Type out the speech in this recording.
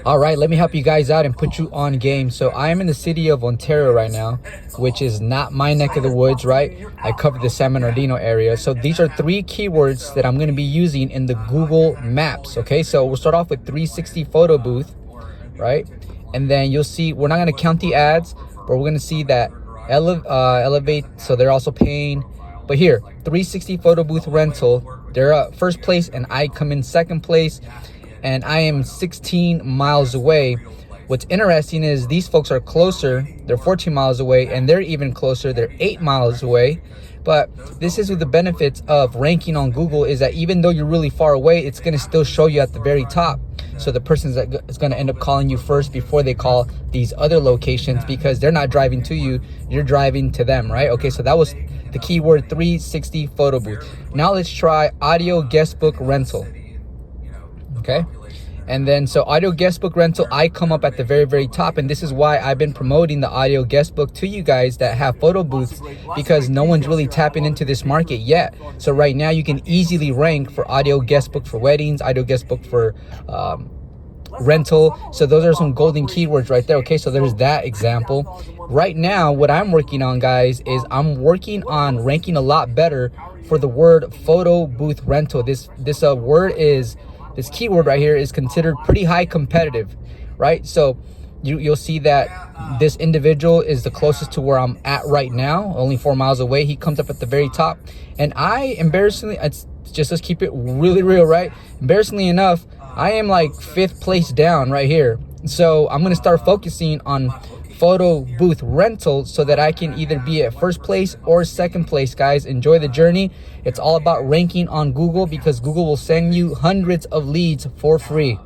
All right, let me help you guys out and put you on game. So I am in the city of Ontario right now, which is not my neck of the woods, right? I cover the San Bernardino area. So these are 3 keywords that I'm going to be using in the Google Maps. Okay, so we'll start off with 360 photo booth, right? And then you'll see, we're not going to count the ads, but we're going to see that elevate. So they're also paying. But here, 360 photo booth rental, they're first place and I come in second place. And I am 16 miles away. What's interesting is these folks are closer. They're 14 miles away, and they're even closer. They're 8 miles away. But this is with the benefits of ranking on Google, is that even though you're really far away, it's going to still show you at the very top. So the person is going to end up calling you first before they call these other locations, because they're not driving to you, you're driving to them, right? Okay, so that was the keyword 360 photo booth. Now let's try audio guest book rental. Okay, and then so audio guest book rental, I come up at the very top, and this is why I've been promoting the audio guest book to you guys that have photo booths, because no one's really tapping into this market yet. So right now you can easily rank for audio guest book for weddings, audio guest book for rental. So those are some golden keywords right there. Okay, so there's that example. Right now what I'm working on, guys, is I'm working on ranking a lot better for the word photo booth rental. This keyword right here is considered pretty high competitive, right? So you'll see that this individual is the closest to where I'm at right now, only 4 miles away. He comes up at the very top, and I embarrassingly, let's keep it really real, right? Embarrassingly enough, I am like 5th place down right here. So I'm gonna start focusing on photo booth rental so that I can either be at first place or second place. Guys, enjoy the journey. It's all about ranking on Google, because Google will send you hundreds of leads for free.